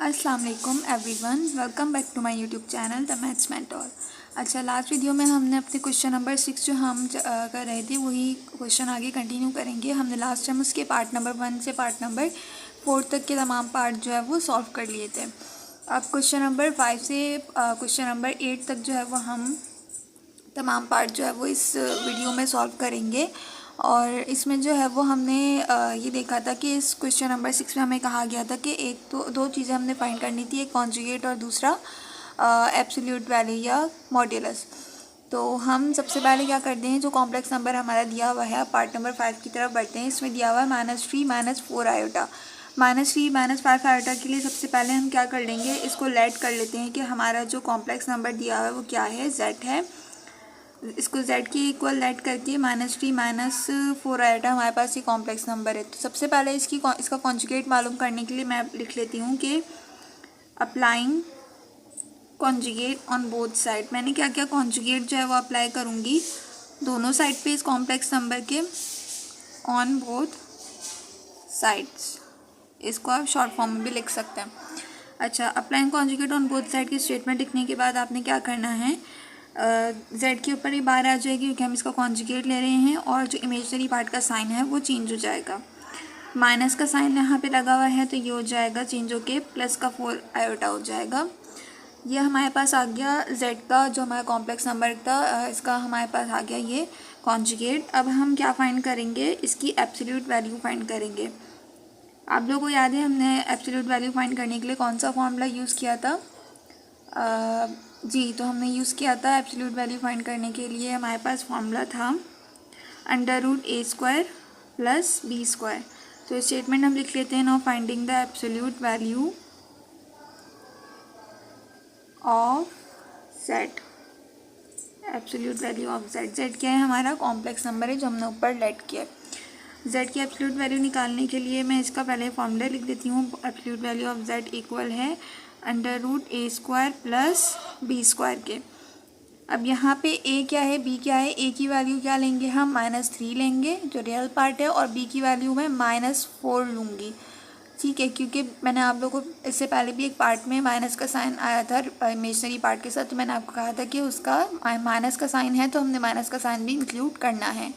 अस्सलाम वालेकुम everyone, welcome back to my YouTube channel the maths mentor. अच्छा, last video में हमने अपने क्वेश्चन नंबर 6 जो हम कर रहे थे वही क्वेश्चन आगे कंटिन्यू करेंगे। हमने लास्ट टाइम उसके पार्ट नंबर 1 से पार्ट नंबर 4 तक के तमाम पार्ट जो है वो सॉल्व कर लिए थे। अब क्वेश्चन नंबर 5 से क्वेश्चन नंबर 8 तक जो है वो हम तमाम पार्ट जो है वो इस वीडियो में सॉल्व करेंगे। और इसमें जो है वो हमने ये देखा था कि इस क्वेश्चन नंबर 6 में हमें कहा गया था कि दो चीज़ें हमने फाइंड करनी थी, एक कॉन्जुगेट और दूसरा एब्सोल्यूट वैल्यू या मॉड्यूलस। तो हम सबसे पहले क्या करते हैं, जो कॉम्प्लेक्स नंबर हमारा दिया हुआ है, पार्ट नंबर 5 की तरफ बढ़ते हैं। इसमें दिया हुआ है -3 -4 आयोटा। -3 -5 आयोटा के लिए सबसे पहले हम क्या कर लेंगे, इसको लेट कर लेते हैं कि हमारा जो कॉम्प्लेक्स नंबर दिया हुआ है वो क्या है, z है। इसको z के इक्वल लेट करके -3 -4 आयोटा हमारे पास ये कॉम्प्लेक्स नंबर है। तो सबसे पहले इसका कॉन्जुगेट मालूम करने के लिए मैं लिख लेती हूँ कि applying conjugate on both side. मैंने क्या क्या कॉन्जुगेट जो है वो अप्लाई करूँगी दोनों साइड पे इस कॉम्प्लेक्स नंबर के, ऑन बोथ साइड्स। इसको आप शॉर्ट फॉर्म में भी लिख सकते हैं। अच्छा, applying conjugate on both side की स्टेटमेंट लिखने के बाद आपने क्या करना है, z के ऊपर ये बार आ जाएगी क्योंकि हम इसका कॉन्जुगेट ले रहे हैं, और जो इमेजनरी पार्ट का साइन है वो चेंज हो जाएगा। माइनस का साइन यहाँ पे लगा हुआ है तो ये हो जाएगा चेंज होके प्लस का 4 आयोटा हो जाएगा। ये हमारे पास आ गया z का जो हमारा कॉम्प्लेक्स नंबर था, इसका हमारे पास आ गया ये कॉन्जुगेट। अब हम क्या फाइंड करेंगे, इसकी एब्सोल्यूट वैल्यू फाइंड करेंगे। आप लोगों को याद है हमने एब्सोल्यूट वैल्यू फाइंड करने के लिए कौन सा फॉर्मूला यूज़ किया था? जी, तो हमने यूज़ किया था एब्सोल्यूट वैल्यू फाइंड करने के लिए, हमारे पास फॉर्मूला था √a² + b²। तो स्टेटमेंट हम लिख लेते हैं, now finding the absolute value of z। Absolute value of z क्या है, हमारा कॉम्प्लेक्स नंबर है जो हमने ऊपर लेट किया। z की एब्सोल्यूट वैल्यू निकालने के लिए मैं इसका पहले फॉर्मूला लिख देती हूँ। Absolute value of z equal है √a² + b² के। अब यहाँ पे a क्या है, b क्या है, a की वैल्यू क्या लेंगे हम, -3 लेंगे जो रियल पार्ट है, और b की वैल्यू मैं -4 लूँगी। ठीक है, क्योंकि मैंने आप लोगों को इससे पहले भी एक पार्ट में माइनस का साइन आया था इमेजनरी पार्ट के साथ, तो मैंने आपको कहा था कि उसका माइनस का साइन है तो हमने माइनस का साइन भी इंक्लूड करना है।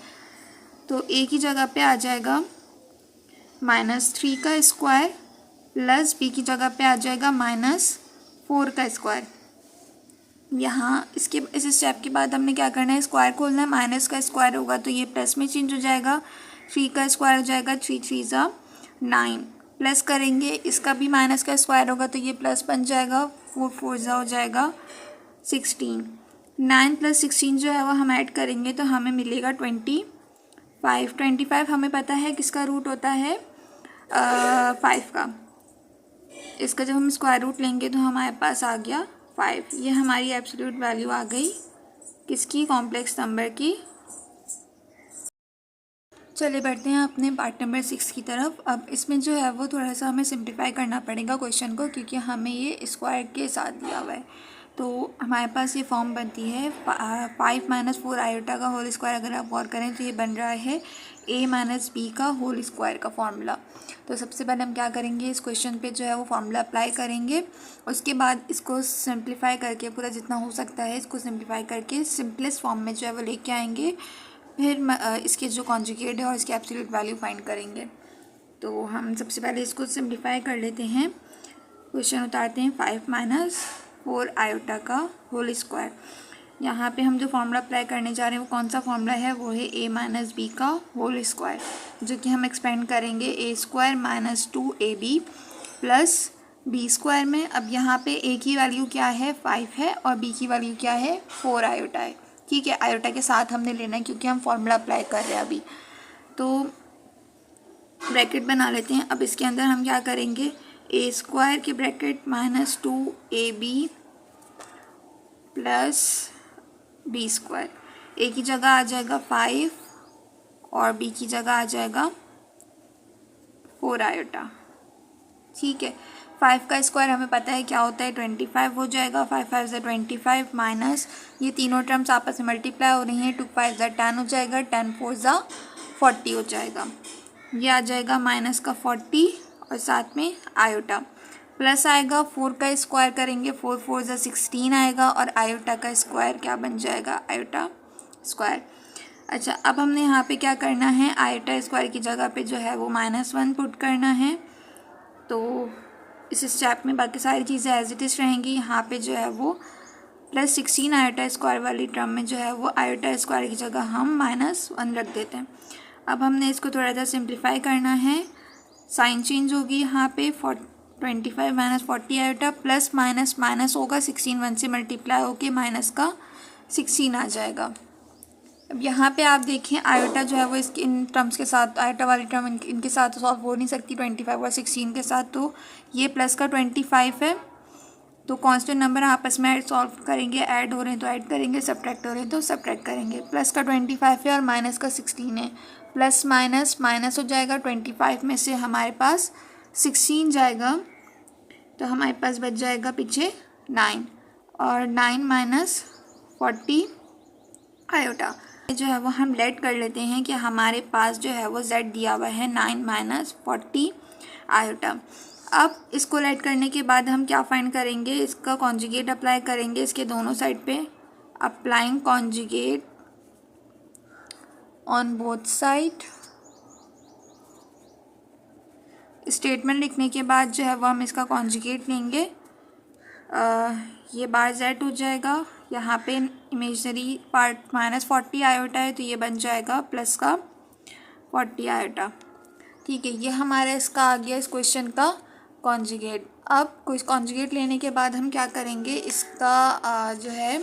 तो a की जगह पे आ जाएगा -3 का स्क्वायर प्लस b की जगह पे आ जाएगा -4 का स्क्वायर। यहाँ इस स्टेप के बाद हमने क्या करना है, स्क्वायर खोलना है। माइनस का स्क्वायर होगा तो ये प्लस में चेंज हो जाएगा, 3 का स्क्वायर हो जाएगा 3 3 ज़ा 9। प्लस करेंगे, इसका भी माइनस का स्क्वायर होगा तो ये प्लस बन जाएगा, 4 4 ज़ा हो जाएगा 16। 9 + 16 जो है वो हम ऐड करेंगे तो हमें मिलेगा 25। 25 हमें पता है किसका रूट होता है, 5 का। इसका जब हम स्क्वायर रूट लेंगे तो हमारे पास आ गया 5। ये हमारी एब्सोल्यूट वैल्यू आ गई किसकी, कॉम्प्लेक्स नंबर की। चलिए बढ़ते हैं अपने पार्ट नंबर 6 की तरफ। अब इसमें जो है वो थोड़ा सा हमें सिंप्लीफाई करना पड़ेगा क्वेश्चन को, क्योंकि हमें ये स्क्वायर के साथ दिया हुआ है। तो हमारे पास ये फॉर्म बनती है 5 - 4 आयोटा का होल स्क्वायर। अगर आप गौर करें तो ये बन रहा है a - b का होल स्क्वायर का फॉर्मूला। तो सबसे पहले हम क्या करेंगे, इस क्वेश्चन पे जो है वो फॉर्मूला अप्लाई करेंगे। उसके बाद इसको सिंप्लीफाई करके, पूरा जितना हो सकता है इसको सिंप्लीफाई करके सिंपलेस्ट फॉर्म में जो है वो लेके आएंगे। फिर इसके जो कॉन्जुगेट है और इसकी एब्सोल्यूट वैल्यू फाइंड करेंगे। तो हम सबसे पहले इसको सिंप्लीफाई कर लेते हैं। क्वेश्चन उतारते हैं 5 - 4 आयोटा का होल स्क्वायर। यहाँ पे हम जो फॉर्मूला अप्लाई करने जा रहे हैं वो कौन सा फॉर्मूला है, वो है a - b का होल स्क्वायर, जो कि हम एक्सपेंड करेंगे a² - 2ab + b² में। अब यहाँ पे a की वैल्यू क्या है, 5 है, और b की वैल्यू क्या है, 4 आयोटा है। ठीक है, आयोटा के साथ हमने लेना है क्योंकि हम फॉर्मूला अप्लाई कर रहे हैं अभी। तो ब्रैकेट बना लेते हैं। अब इसके अंदर हम क्या करेंगे, a² के ब्रैकेट -2ab + b²। a की जगह आ जाएगा 5 और b की जगह आ जाएगा 4 आयोटा। ठीक है, 5 का स्क्वायर हमें पता है क्या होता है, 25 हो जाएगा। 5 5 ज़ा 25 माइनस ये तीनों टर्म्स आपस में मल्टीप्लाई हो रही हैं, 2 5 ज़ा 10 हो जाएगा, 10 4 ज़ा 40 हो जाएगा। ये आ जाएगा -40 और साथ में आयोटा। प्लस आएगा, 4 का स्क्वायर करेंगे, 4 4 ज़ा 16 आएगा, और आयोटा का स्क्वायर क्या बन जाएगा, आयोटा स्क्वायर। अच्छा, अब हमने यहाँ पे क्या करना है, आयोटा स्क्वायर की जगह पे जो है वो -1 पुट करना है। तो इस स्टेप में बाकी सारी चीज़ें एज इट इज़ रहेंगी। यहाँ पे जो है वो +16 आयोटा स्क्वायर वाली टर्म में जो है वो आयोटा स्क्वायर की जगह हम -1 रख देते हैं। अब हमने इसको थोड़ा सा सिंप्लीफाई करना है, साइन चेंज होगी यहाँ पे 25 - 40 आयोटा, प्लस माइनस माइनस होगा, 16 1 से मल्टीप्लाई होके माइनस का 16 आ जाएगा। अब यहाँ पे आप देखें आयोटा जो है वो इसके इन टर्म्स के साथ, आयोटा वाली टर्म इनके साथ सॉल्व हो नहीं सकती 25 और 16 के साथ, तो ये प्लस का 25 है। तो कांस्टेंट नंबर आपस में सॉल्व करेंगे, ऐड हो रहे हैं तो ऐड करेंगे, सब्ट्रैक्ट हो रहे हैं तो सब्ट्रैक्ट करेंगे। प्लस का 25 है और माइनस का 16 है, प्लस माइनस माइनस हो जाएगा, 25 में से हमारे पास 16 जाएगा तो हमारे पास बच जाएगा पीछे 9, और 9 - 40 आयोटा जो है वो हम लेट कर लेते हैं कि हमारे पास जो है वो z दिया हुआ है 9 - 40 आयोटा। अब इसको लेट करने के बाद हम क्या फाइंड करेंगे, इसका कॉन्जुगेट अप्लाई करेंगे इसके दोनों साइड पे, applying conjugate on both side. Statement लिखने के बाद जो है वो हम इसका कॉन्जुगेट लेंगे, ये बार z हो जाएगा, यहाँ पे इमेजनरी पार्ट -40 आयोटा है तो ये बन जाएगा प्लस का 40 आयोटा। ठीक है, ये हमारा इसका आ गया इस क्वेश्चन का कॉन्जुगेट। अब कुछ कॉन्जुगेट लेने के बाद हम क्या करेंगे, इसका जो है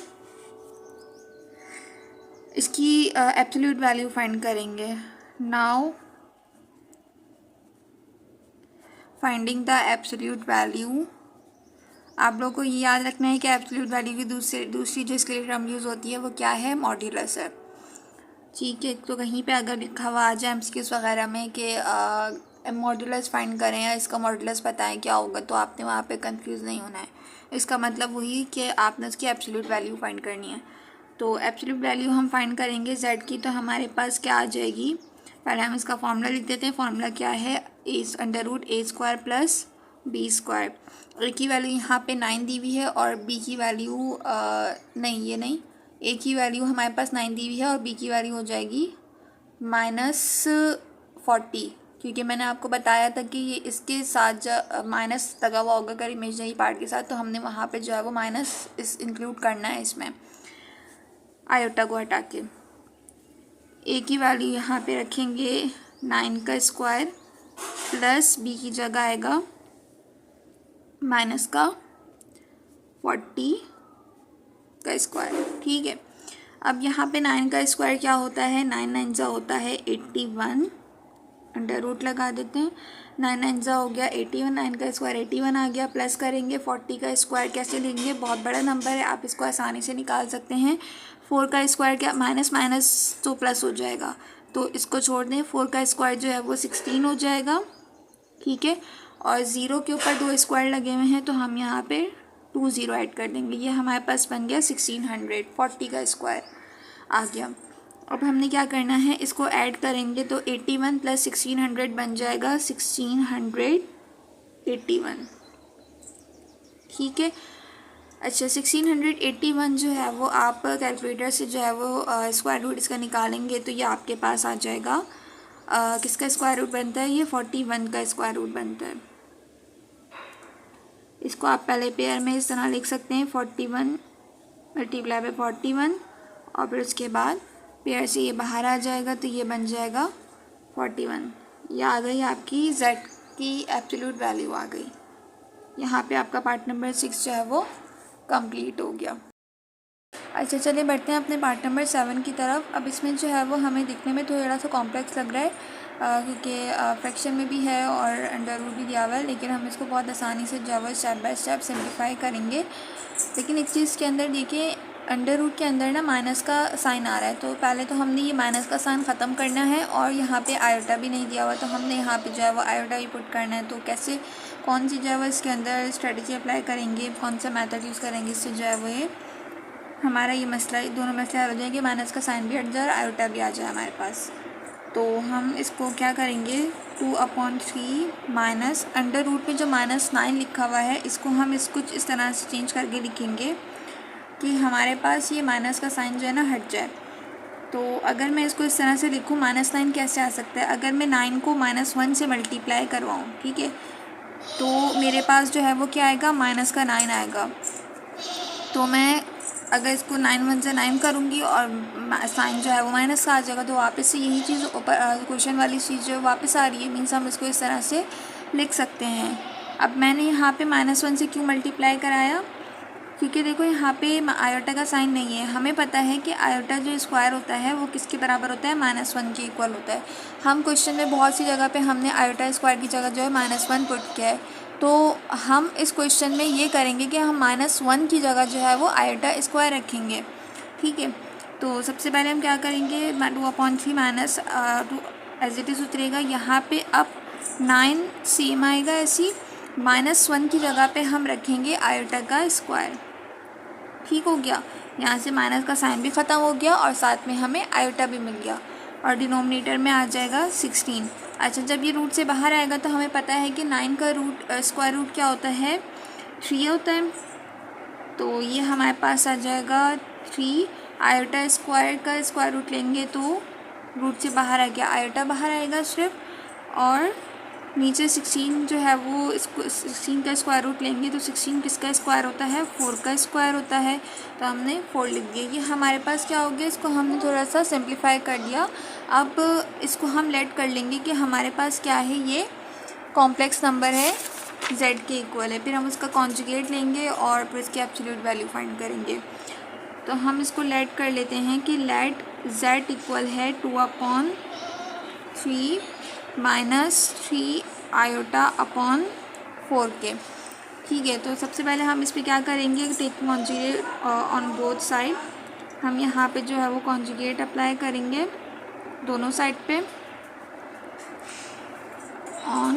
इसकी एब्सोल्यूट वैल्यू फाइंड करेंगे। Now finding the absolute value, आप लोगों को ये याद रखना है कि एब्सोल्यूट वैल्यू की दूसरी जो इसके लिए टर्म यूज़ होती है वो क्या है, मॉड्यूलस है। ठीक है, तो कहीं पे अगर लिखा हुआ आ जाए एमसीक्यूज़ वगैरह में कि मॉड्यूलस फाइंड करें या इसका मॉड्यूलस बताएं क्या होगा, तो आपने वहाँ पे कंफ्यूज नहीं होना है। इसका मतलब वही कि आपने उसकी एब्सोल्यूट वैल्यू फाइंड करनी है। तो एब्सोल्यूट वैल्यू हम फाइंड करेंगे z की, तो हमारे पास क्या आ जाएगी, पहले हम इसका फॉर्मूला लिख देते हैं। फॉर्मूला क्या है, √a² + b²। ए की वैल्यू यहाँ पे 9 दी हुई है और बी की वैल्यू नहीं, ये नहीं, ए की वैल्यू हमारे पास 9 दी हुई है और बी की वैल्यू हो जाएगी -40, क्योंकि मैंने आपको बताया था कि ये इसके साथ माइनस लगा हुआ होगा अगर इमेजनरी पार्ट के साथ, तो हमने वहाँ पे जो है वो माइनस इस इंक्लूड करना है इसमें, आयोटा को हटा के। ए की वैल्यू यहाँ पे रखेंगे 9 का स्क्वायर, प्लस बी की जगह आएगा माइनस का 40 का स्क्वायर। ठीक है, अब यहाँ पे 9 का स्क्वायर क्या होता है, 9 9 जा होता है 81, अंडर रूट लगा देते हैं, 9 9 जा हो गया 81, 9 का स्क्वायर 81 आ गया, प्लस करेंगे 40 का स्क्वायर कैसे लेंगे, बहुत बड़ा नंबर है आप इसको आसानी से निकाल सकते हैं। 4 का स्क्वायर क्या, माइनस माइनस तो प्लस हो जाएगा, तो इसको छोड़ दें, 4 का स्क्वायर जो है वो 16 हो जाएगा। ठीक है, और 0 के ऊपर 2 स्क्वायर लगे हुए हैं तो हम यहाँ पे 2 0 ऐड कर देंगे, ये हमारे पास बन गया 1600, 40 का स्क्वायर आ गया। अब हमने क्या करना है, इसको ऐड करेंगे तो 81 + 1600 बन जाएगा 1681। ठीक है, अच्छा 1681 जो है वो आप कैलकुलेटर से जो है वो स्क्वायर रूट इसका निकालेंगे तो ये आपके पास आ जाएगा, किसका स्क्वायर रूट बनता है, ये 41 का स्क्वायर रूट बनता है। इसको आप पहले पेयर में इस तरह लिख सकते हैं, 41 × 41, और फिर उसके बाद पेयर से ये बाहर आ जाएगा तो ये बन जाएगा 41। ये आ गई आपकी z की एब्सोल्यूट वैल्यू आ गई। यहाँ पे आपका पार्ट नंबर 6 जो है वो कंप्लीट हो गया। अच्छा चलिए बढ़ते हैं अपने पार्ट नंबर 7 की तरफ। अब इसमें जो है वो हमें दिखने में थोड़ा सा कॉम्प्लेक्स लग रहा है क्योंकि फ्रैक्शन में भी है और अंडर रूट भी दिया हुआ है, लेकिन हम इसको बहुत आसानी से जो है वो स्टेप बाय स्टेप सिम्प्लीफाई करेंगे। लेकिन एक चीज़ के अंदर देखिए, अंडर रूट के अंदर ना माइनस का साइन आ रहा है, तो पहले तो हमने ये माइनस का साइन ख़त्म करना है, और यहाँ पे आयोटा भी नहीं दिया हुआ तो हमने यहाँ पे जो है वो आयोटा ही पुट करना है। तो कैसे, कौन सी जो है वो इसके अंदर स्ट्रेटजी अप्लाई करेंगे, कौन सा मेथड यूज़ करेंगे, इससे जो है वो ये हमारा ये मसला, दोनों मसले हल हो जाएंगे, माइनस का साइन भी हट जाए और आयोटा भी आ जाए हमारे पास। तो हम इसको क्या करेंगे, 2/3 माइनस अंडर रूट में जो -9 लिखा हुआ है इसको हम कुछ इस तरह से चेंज करके लिखेंगे कि हमारे पास ये माइनस का साइन जो है ना हट जाए। तो अगर मैं इसको इस तरह से लिखूँ, -9 कैसे आ सकता है, अगर मैं 9 को -1 से मल्टीप्लाई करवाऊँ, ठीक है, तो मेरे पास जो है वो क्या आएगा, -9 आएगा। तो मैं अगर इसको 9 1 से 9 करूँगी और साइन जो है वो माइनस का आ जाएगा, तो वापस से यही चीज़ क्वेश्चन वाली चीज़ जो वापस आ रही है, मीन्स हम इसको इस तरह से लिख सकते हैं। अब मैंने यहाँ पे -1 से क्यों मल्टीप्लाई कराया, क्योंकि देखो यहाँ पे आयोटा का साइन नहीं है। हमें पता है कि आयोटा जो स्क्वायर होता है वो किसके बराबर होता है, -1 के इक्वल होता है। हम क्वेश्चन में बहुत सी जगह पे हमने आयोटा स्क्वायर की जगह जो है -1 पुट किया है, तो हम इस क्वेश्चन में ये करेंगे कि हम -1 की जगह जो है वो आयोटा स्क्वायर रखेंगे, ठीक है। तो सबसे पहले हम क्या करेंगे, 2/3 माइनस एज इट इज़ उतरेगा। यहाँ पे अब 9 सेम आएगा, ऐसी -1 की जगह पे हम रखेंगे आयोटा का स्क्वायर, ठीक हो गया। यहाँ से माइनस का साइन भी ख़त्म हो गया और साथ में हमें आयोटा भी मिल गया और डिनोमिनेटर में आ जाएगा 16। अच्छा, जब ये रूट से बाहर आएगा तो हमें पता है कि 9 का स्क्वायर रूट क्या होता है, 3 होता है। तो ये हमारे पास आ जाएगा 3। आयोटा स्क्वायर का स्क्वायर रूट लेंगे तो रूट से बाहर आ गया, आयोटा बाहर आएगा सिर्फ, और नीचे 16 जो है वो इसको 16 का स्क्वायर रूट लेंगे तो 16 किसका स्क्वायर होता है, 4 का स्क्वायर होता है। तो हमने 4 लिख दिया। ये हमारे पास क्या हो गया, इसको हमने थोड़ा सा सिंप्लीफाई कर दिया। अब इसको हम लेट कर लेंगे कि हमारे पास क्या है, ये कॉम्प्लेक्स नंबर है, z के इक्वल है। फिर हम उसका कॉन्जुगेट लेंगे और फिर इसकी एब्सोल्यूट वैल्यू फाइंड करेंगे। तो हम इसको लेट कर लेते हैं कि लेट z इक्वल है 2/3 -3 आयोटा अपॉन 4 के, ठीक है। तो सबसे पहले हम इस पर क्या करेंगे, take conjugate on both side. हम यहाँ पे जो है वो कॉन्जुगेट अप्लाई करेंगे दोनों साइड पे, ऑन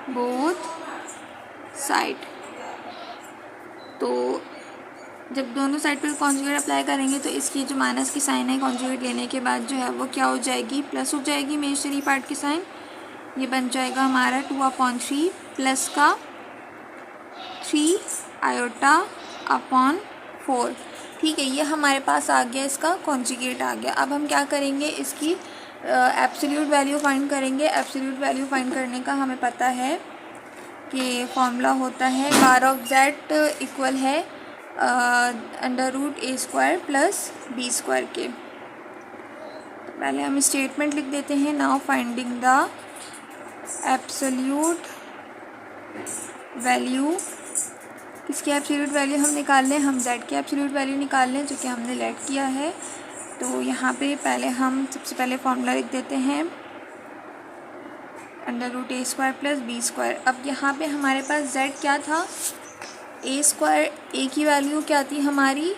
बोथ साइड। तो जब दोनों साइड पे कॉन्जुगेट अप्लाई करेंगे तो इसकी जो माइनस की साइन है कॉन्जुगेट लेने के बाद जो है वो क्या हो जाएगी, प्लस हो जाएगी इमेजिनरी पार्ट की साइन। ये बन जाएगा हमारा 2/3 प्लस का 3 आयोटा अपॉन 4, ठीक है। ये हमारे पास आ गया, इसका कॉन्जुगेट आ गया। अब हम क्या करेंगे, इसकी एब्सोल्यूट वैल्यू फाइंड करेंगे। एब्सोल्यूट वैल्यू फाइंड करने का हमें पता है कि फॉर्मूला होता है बार ऑफ z इक्वल है √a² प्लस b² के। तो पहले हम स्टेटमेंट लिख देते हैं, now finding the absolute value. किसकी एब्सोल्यूट वैल्यू हम निकाल लें, हम z की एब्सोल्यूट वैल्यू निकाल लें जो कि हमने लेट किया है। तो यहाँ पे पहले हम सबसे पहले फॉर्मूला लिख देते हैं √a² प्लस b²। अब यहाँ पे हमारे पास z क्या था, a², a की वैल्यू क्या थी हमारी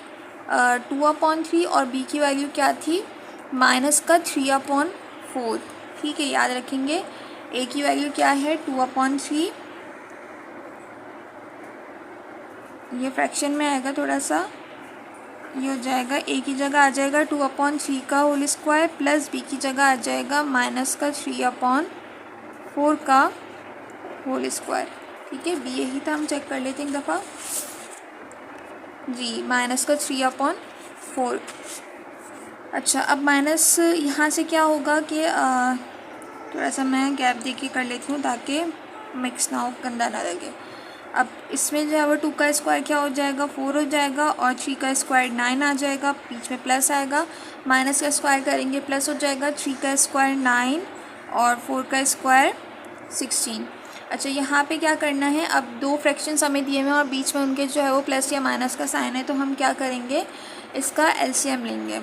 2/3 और b की वैल्यू क्या थी, माइनस का 3/4, ठीक है, याद रखेंगे। a की वैल्यू क्या है 2/3, ये फ्रैक्शन में आएगा थोड़ा सा, ये हो जाएगा a की जगह आ जाएगा 2/3 का होल स्क्वायर प्लस b की जगह आ जाएगा माइनस का 3/4 का होल स्क्वायर, ठीक है। b यही था, हम चेक कर लेते हैं एक दफ़ा जी, माइनस का 3/4। अच्छा, अब माइनस यहाँ से क्या होगा कि थोड़ा सा मैं गैप दे के कर लेती हूँ ताकि मिक्स ना हो, गंदा ना लगे। अब इसमें जो है वो 2 का स्क्वायर क्या हो जाएगा, 4 हो जाएगा, और 3 का स्क्वायर 9 आ जाएगा, बीच में प्लस आएगा, माइनस का स्क्वायर करेंगे प्लस हो जाएगा, 3 का स्क्वायर 9 और 4 का स्क्वायर 16। अच्छा, यहाँ पे क्या करना है, अब 2 फ्रैक्शंस हमें दिए हुए हैं और बीच में उनके जो है वो प्लस या माइनस का साइन है, तो हम क्या करेंगे, इसका एलसीएम लेंगे।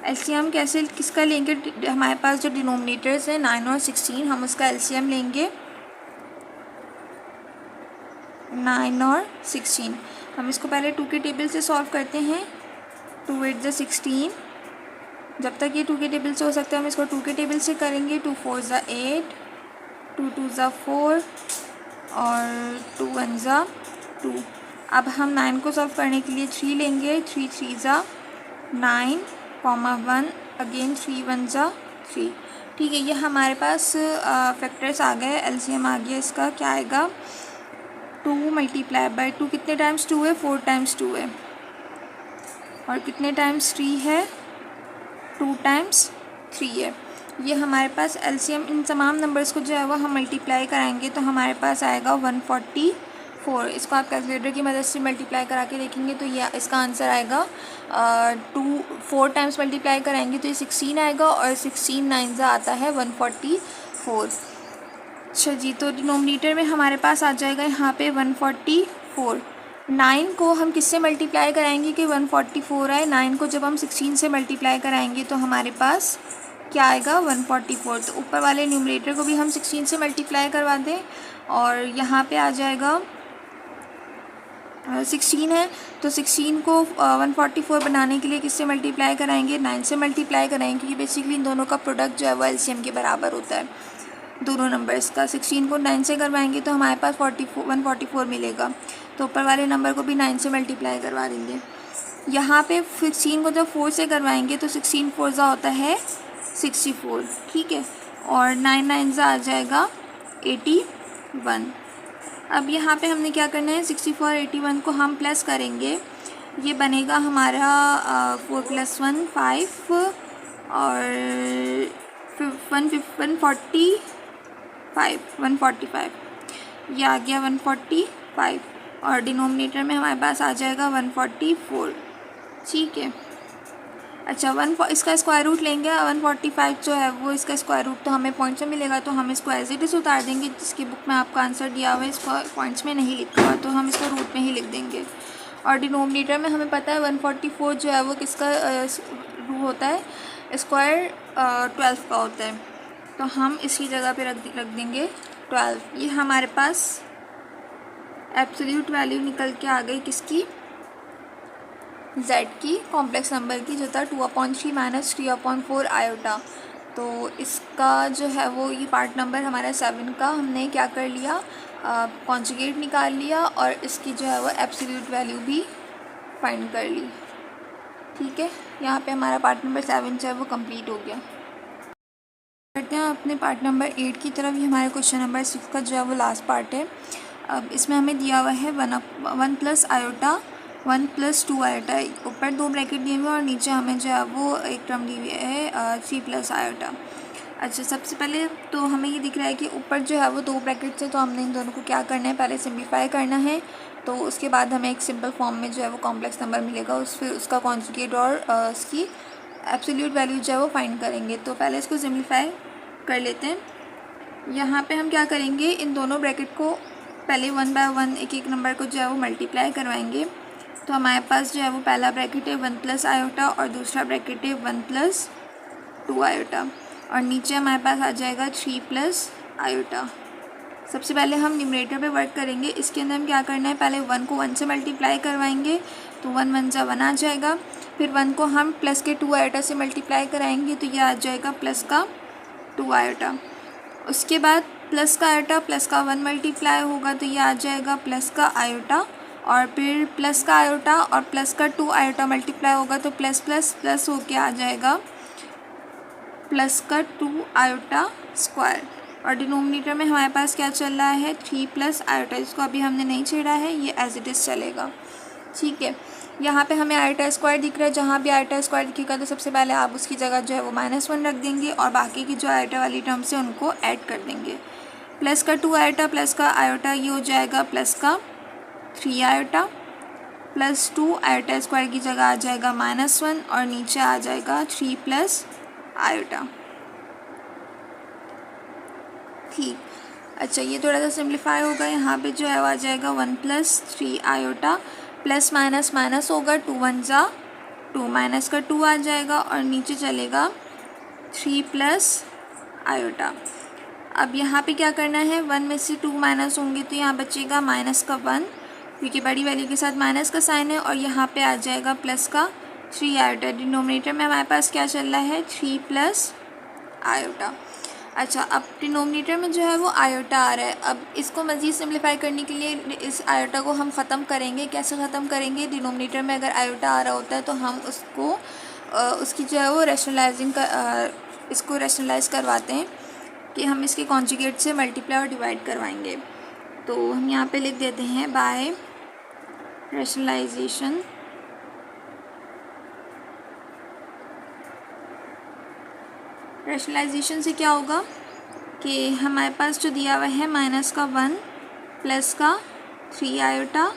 एलसीएम कैसे, किसका लेंगे, हमारे पास जो डिनोमिनेटर्स हैं 9 और 16, हम उसका एलसीएम लेंगे 9 और 16। हम इसको पहले 2 के टेबल से सॉल्व करते हैं, 2 8 ज़ा 16। जब तक ये 2 के टेबल से हो सकता है हम इसको 2 के टेबल से करेंगे, 2 4 ज़ा 8, 2 2 ज़ा 4 और 2 1 ज़ा 2। अब हम 9 को सॉल्व करने के लिए 3 लेंगे, 3 3 ज़ा 9, 1 अगेन 3 1 ज़ा 3। ठीक है, ये हमारे पास फैक्टर्स आ गए, एलसीएम आ गया इसका। क्या आएगा? 2 मल्टीप्लाई बाई 2 कितने टाइम्स 2 है? 4 टाइम्स 2 है। और कितने टाइम्स 3 है? 2 टाइम्स 3 है। ये हमारे पास एलसीएम, इन तमाम नंबर्स को जो है वो हम मल्टीप्लाई कराएंगे तो हमारे पास आएगा 144। इसको आप कैलकुलेटर की मदद से मल्टीप्लाई करा के देखेंगे तो ये इसका आंसर आएगा 4 टाइम्स मल्टीप्लाई कराएंगे तो ये 16 आएगा, और 16 9 आता है 144। अच्छा जी, तो डिनोमिनेटर में हमारे पास आ जाएगा यहाँ पे 144। 9 को हम किससे मल्टीप्लाई कराएंगे कि 144 आए? 9 को जब हम 16 से मल्टीप्लाई कराएंगे तो हमारे पास क्या आएगा? 144। तो ऊपर वाले न्यूमरेटर को भी हम 16 से मल्टीप्लाई करवा दें और यहाँ पे आ जाएगा 16 है तो 16 को 144 बनाने के लिए किससे मल्टीप्लाई कराएंगे? 9 से मल्टीप्लाई कराएंगे, क्योंकि बेसिकली इन दोनों का प्रोडक्ट जो है वो एलसीएम के बराबर होता है, दोनों नंबर्स का। 16 को 9 से करवाएंगे तो हमारे पास 144 मिलेगा। तो ऊपर वाले नंबर को भी 9 से मल्टीप्लाई करवा देंगे। यहाँ पे 16 को जब 4 से करवाएंगे तो 16 4 ज़ा होता है 64। ठीक है, और 9 9 ज़ा आ जाएगा 81। अब यहाँ पे हमने क्या करना है? 64 81 को हम प्लस करेंगे, ये बनेगा हमारा 4 + 1 5 और 145 ये आ गया 145, और डिनोमिनेटर में हमारे पास आ जाएगा 144। ठीक है, अच्छा इसका स्क्वायर रूट लेंगे। 145 जो है वो इसका स्क्वायर रूट तो हमें पॉइंट्स में मिलेगा तो हम इसको एज इट इज़ उतार देंगे। जिसकी बुक में आपका आंसर दिया हुआ है इसको पॉइंट्स में नहीं लिखा हुआ तो हम इसको रूट में ही लिख देंगे। और डिनोमिनेटर में हमें पता है 144 जो है वो किसका रूट होता है? स्क्वायर 12 का होता है, तो हम इसकी जगह पे रख देंगे 12। ये हमारे पास एब्सोल्यूट वैल्यू निकल के आ गई किसकी? z की, कॉम्प्लेक्स नंबर की, जो था 2/3 - 3/4 आयोटा। तो इसका जो है वो ये पार्ट नंबर हमारा 7 का हमने क्या कर लिया? कॉन्जुगेट निकाल लिया और इसकी जो है वो एब्सोल्यूट वैल्यू भी फाइंड कर ली। ठीक है, यहाँ पे हमारा पार्ट नंबर 7 जो है वो कंप्लीट हो गया। करते हैं अपने पार्ट नंबर 8 की तरफ। ये हमारे क्वेश्चन नंबर 6 का जो है वो लास्ट पार्ट है। अब इसमें हमें दिया हुआ है 1 + आयोटा 1 + 2 आयोटा, ऊपर 2 ब्रैकेट दिए हुए और नीचे हमें जो है वो एक टर्म दी हुई है 3 + आयोटा। अच्छा, सबसे पहले तो हमें ये दिख रहा है कि ऊपर जो है वो 2 ब्रैकेट है, तो हमने इन दोनों को क्या करना है? पहले सिम्प्लीफाई करना है, तो उसके बाद हमें एक सिंपल फॉर्म में जो है वो कॉम्प्लेक्स नंबर मिलेगा। फिर उसका कॉन्जुगेट और उसकी एब्सोल्यूट वैल्यू जो है वो फाइंड करेंगे। तो पहले इसको सिम्प्लीफाई कर लेते हैं। यहाँ पे हम क्या करेंगे? इन दोनों ब्रैकेट को पहले 1 बाय 1 एक एक नंबर को जो है वो मल्टीप्लाई करवाएंगे। तो हमारे पास जो है वो पहला ब्रैकेट है 1 + आयोटा और दूसरा ब्रैकेट है 1 + 2 आयोटा, और नीचे हमारे पास आ जाएगा 3 + आयोटा। सबसे पहले हम न्यूमरेटर पे वर्क करेंगे। इसके अंदर हम क्या करना है? पहले 1 को 1 से मल्टीप्लाई करवाएंगे तो 1 1 ज़ा 1 आ जाएगा। फिर 1 को हम प्लस के 2 आयोटा से मल्टीप्लाई कराएंगे तो ये आ जाएगा प्लस का 2 आयोटा। उसके बाद प्लस का आयोटा प्लस का 1 मल्टीप्लाई होगा तो ये आ जाएगा प्लस का आयोटा, और फिर प्लस का आयोटा और प्लस का 2 आयोटा मल्टीप्लाई होगा तो प्लस प्लस प्लस होके आ जाएगा प्लस का 2 आयोटा स्क्वायर। और डिनोमिनेटर में हमारे पास क्या चल रहा है? 3 + आयोटा। इसको अभी हमने नहीं छेड़ा है, ये एज इट इज़ चलेगा। ठीक है, यहाँ पे हमें आयोटा स्क्वायर दिख रहा है। जहाँ भी आयोटा स्क्वायर दिखेगा तो सबसे पहले आप उसकी जगह जो है वो -1 रख देंगे और बाकी की जो आयोटा वाली टर्म्स है उनको ऐड कर देंगे। प्लस का 2 आयोटा प्लस का आयोटा ये हो जाएगा प्लस का 3 आयोटा, प्लस 2 आयोटा स्क्वायर की जगह आ जाएगा -1 और नीचे आ जाएगा 3 + आयोटा। ठीक, अच्छा ये थोड़ा सा सिंप्लीफाई होगा। यहाँ पे जो है वो आ जाएगा 1 + 3 आयोटा, प्लस माइनस माइनस होगा 2 1 ज़ा 2, माइनस का 2 आ जाएगा और नीचे चलेगा 3 + आयोटा। अब यहाँ पे क्या करना है? 1 में से 2 माइनस होंगे तो यहाँ बचेगा माइनस का 1, क्योंकि बड़ी वैल्यू के साथ माइनस का साइन है, और यहाँ पे आ जाएगा प्लस का 3 आयोटा। डिनोमिनेटर में हमारे पास क्या चल रहा है? 3 + आयोटा। अच्छा, अब डिनोमिनेटर में जो है वो आयोटा आ रहा है। अब इसको मज़ीद सिम्प्लीफाई करने के लिए इस आयोटा को हम ख़त्म करेंगे। कैसे ख़त्म करेंगे? डिनोमिनेटर में अगर आयोटा आ रहा होता है तो हम उसको उसकी जो है वो इसको रैशनलाइज करवाते हैं कि हम इसके कॉन्जुगेट से मल्टीप्लाई और डिवाइड करवाएंगे। तो हम यहाँ पे लिख देते हैं बाय रैशनलाइजेशन रैशनलाइजेशन से क्या होगा कि हमारे पास जो दिया हुआ है माइनस का 1 प्लस का 3 आयोटा,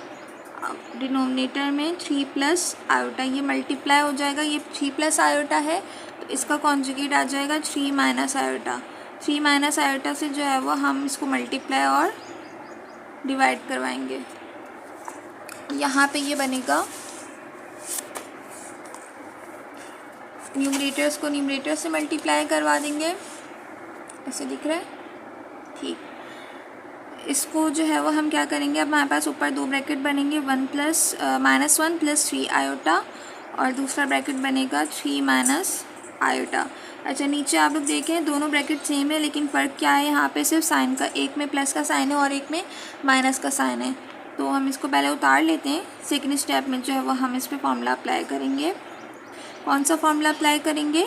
डिनोमिनेटर में 3 प्लस आयोटा, ये मल्टीप्लाई हो जाएगा, ये 3 प्लस आयोटा है तो इसका कॉन्जुगेट आ जाएगा 3 माइनस आयोटा। 3 माइनस आयोटा से जो है वो हम इसको मल्टीप्लाई और डिवाइड करवाएंगे। यहाँ पे ये बनेगा, न्यूमरेटर्स को न्यूमरेटर से मल्टीप्लाई करवा देंगे, ऐसे दिख रहा है, ठीक। इसको जो है वो हम क्या करेंगे, अब हमारे पास ऊपर दो ब्रैकेट बनेंगे, -1 प्लस 3 आयोटा और दूसरा ब्रैकेट बनेगा 3 माइनस आयोटा। अच्छा, नीचे आप लोग देखें दोनों ब्रैकेट सेम है, लेकिन फ़र्क क्या है यहाँ पे, सिर्फ साइन का, एक में प्लस का साइन है और एक में माइनस का साइन है। तो हम इसको पहले उतार लेते हैं, सेकेंड स्टेप में जो है वो हम इस पर फॉर्मूला अप्लाई करेंगे। कौन सा फॉर्मूला अप्लाई करेंगे,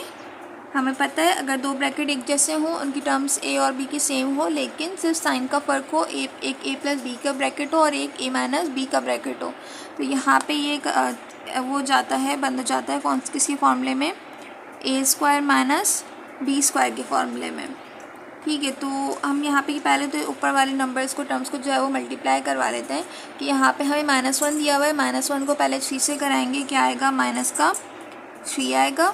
हमें पता है अगर दो ब्रैकेट एक जैसे हों, उनकी टर्म्स ए और बी की सेम हो, लेकिन सिर्फ साइन का फ़र्क हो, एक ए प्लस बी का ब्रैकेट हो और एक ए माइनस बी का ब्रैकेट हो, तो यहाँ पे ये वो जाता है, बंद हो जाता है किसके फॉर्मूले में, ए स्क्वायर माइनस बी स्क्वायर के फॉर्मूले में, ठीक है। तो हम यहाँ पे पहले तो ऊपर वाले नंबर्स को, टर्म्स को जो है वो मल्टीप्लाई करवा लेते हैं कि यहाँ पे हमें -1 दिया हुआ है, -1 को पहले 3 से कराएंगे, क्या आएगा, माइनस का 3 आएगा,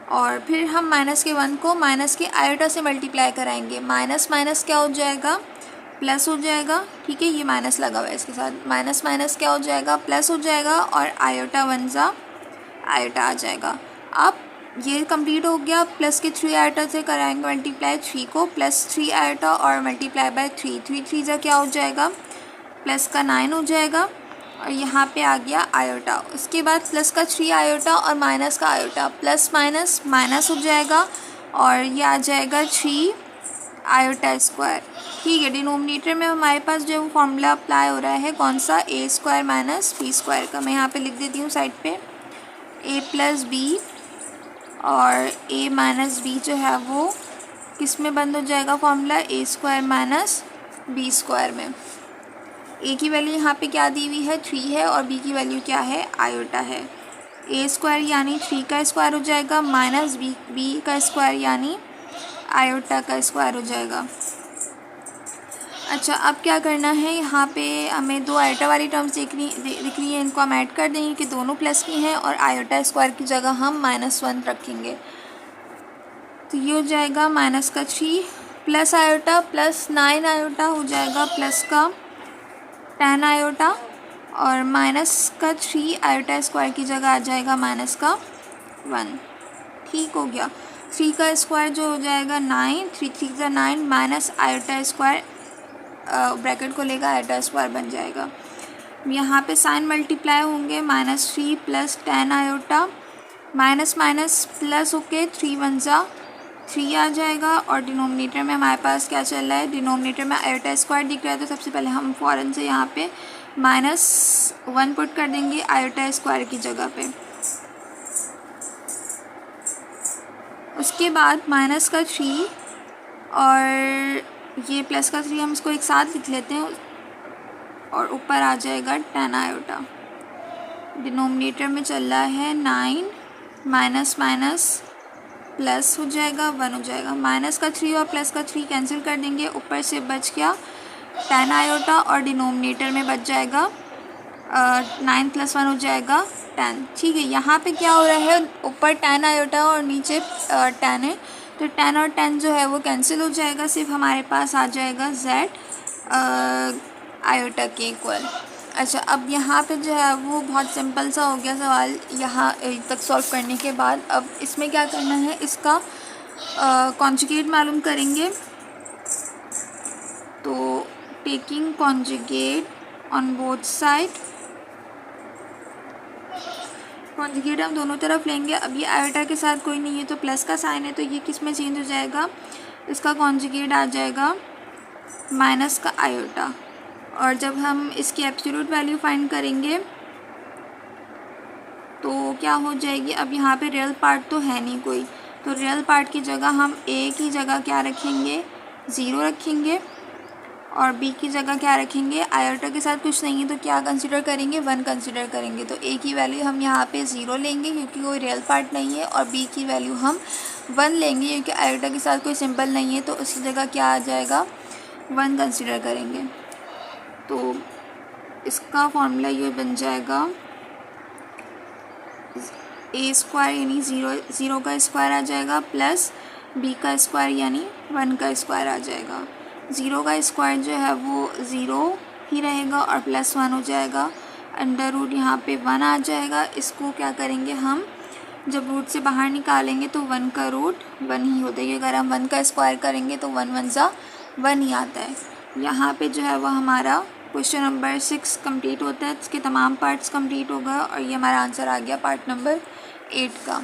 और फिर हम माइनस के 1 को माइनस के आयोटा से मल्टीप्लाई कराएंगे, माइनस माइनस क्या हो जाएगा, प्लस हो जाएगा, ठीक है, ये माइनस लगा हुआ है इसके साथ, माइनस माइनस क्या हो जाएगा, प्लस हो जाएगा, और आयोटा 1 जा आयोटा आ जाएगा। अब ये कंप्लीट हो गया, प्लस के 3 आयोटा से कराएंगे मल्टीप्लाई 3 को, प्लस 3 आयोटा और मल्टीप्लाई बाय 3, 3 जा क्या हो जाएगा, प्लस का 9 हो जाएगा, और यहाँ पे आ गया आयोटा। उसके बाद प्लस का 3 आयोटा और माइनस का आयोटा, प्लस माइनस माइनस हो जाएगा और ये आ जाएगा 3 आयोटा स्क्वायर, ठीक है। डिनोमिनेटर में हमारे पास जो फॉर्मूला अप्लाई हो रहा है कौन सा, ए स्क्वायर माइनस बी स्क्वायर का, मैं यहाँ पे लिख देती हूँ साइड पे, ए प्लस बी और ए माइनस बी जो है वो किस में बंद हो जाएगा फॉर्मूला, ए स्क्वायर माइनस बी स्क्वायर में। ए की वैल्यू यहाँ पे क्या दी हुई है, 3 है, और बी की वैल्यू क्या है, आयोटा है। ए स्क्वायर यानी 3 का स्क्वायर हो जाएगा, माइनस बी का स्क्वायर यानी आयोटा का स्क्वायर हो जाएगा। अच्छा, अब क्या करना है, यहाँ पे हमें दो आयोटा वाली टर्म्स दिख रही है, इनको हम ऐड कर देंगे कि दोनों प्लस की हैं, और आयोटा स्क्वायर की जगह हम -1 रखेंगे, तो ये हो जाएगा माइनस का 3 प्लस आयोटा प्लस 9 आयोटा हो जाएगा, प्लस का 10 आयोटा, और माइनस का 3 आयोटा स्क्वायर की जगह आ जाएगा माइनस का 1, ठीक हो गया। 3 का स्क्वायर जो हो जाएगा 9, 3 3 का 9 माइनस आयोटा स्क्वायर, ब्रैकेट को लेगा आयोटा स्क्वायर बन जाएगा। यहाँ पे साइन मल्टीप्लाई होंगे, -3 plus 10 iota, minus minus plus होके 3 1 जा 3 आ जाएगा, और डिनोमिनेटर में हमारे पास क्या चल रहा है, डिनोमिनेटर में आयोटा स्क्वायर दिख रहा है, तो सबसे पहले हम फ़ौरन से यहाँ पे -1 पुट कर देंगे आयोटा स्क्वायर की जगह पे। उसके बाद माइनस का 3 और ये प्लस का 3 हम इसको एक साथ लिख लेते हैं, और ऊपर आ जाएगा 10 आयोटा। डिनोमिनेटर में चल रहा है 9, माइनस माइनस प्लस हो जाएगा, 1 हो जाएगा, माइनस का 3 और प्लस का 3 कैंसिल कर देंगे, ऊपर से बच गया 10 आयोटा, और डिनोमिनेटर में बच जाएगा 9 + 1 हो जाएगा 10, ठीक है। यहाँ पे क्या हो रहा है, ऊपर 10 आयोटा और नीचे 10 है, तो 10 और 10 जो है वो कैंसिल हो जाएगा, सिर्फ हमारे पास आ जाएगा z आयोटा के इक्वल। अच्छा, अब यहाँ पे जो है वो बहुत सिंपल सा हो गया सवाल यहाँ तक सॉल्व करने के बाद। अब इसमें क्या करना है, इसका कॉन्जुगेट मालूम करेंगे, तो taking conjugate on both side, conjugate हम दोनों तरफ लेंगे। अब ये आयोटा के साथ कोई नहीं है तो प्लस का साइन है, तो ये किस में चेंज हो जाएगा, इसका कॉन्जुगेट आ जाएगा माइनस का आयोटा, और जब हम इसकी एब्सोल्यूट वैल्यू फाइंड करेंगे तो क्या हो जाएगी, अब यहाँ पे रियल पार्ट तो है नहीं कोई, तो रियल पार्ट की जगह हम ए की जगह क्या रखेंगे, 0 रखेंगे, और बी की जगह क्या रखेंगे, आयोटा के साथ कुछ नहीं है तो क्या कंसिडर करेंगे, 1 कंसिडर करेंगे। तो ए की वैल्यू हम यहाँ पे 0 लेंगे क्योंकि कोई रियल पार्ट नहीं है, और बी की वैल्यू हम 1 लेंगे क्योंकि आयोटा के साथ कोई सिंबल नहीं है, तो उसकी जगह क्या आ जाएगा, 1 कंसिडर करेंगे। तो इसका फॉर्मूला ये बन जाएगा ए स्क्वायर यानी 0 का स्क्वायर आ जाएगा प्लस बी का स्क्वायर यानी 1 का स्क्वायर आ जाएगा। 0 का स्क्वायर जो है वो 0 ही रहेगा और प्लस 1 हो जाएगा, अंडर रूट यहाँ पे 1 आ जाएगा। इसको क्या करेंगे हम, जब रूट से बाहर निकालेंगे तो 1 का रूट 1 ही होता है। अगर हम 1 का स्क्वायर करेंगे तो 1 1 सा 1 ही आता है। यहाँ पे जो है वो हमारा क्वेश्चन नंबर 6 कंप्लीट होता है, इसके तमाम पार्ट्स कंप्लीट हो गए और ये हमारा आंसर आ गया पार्ट नंबर 8 का।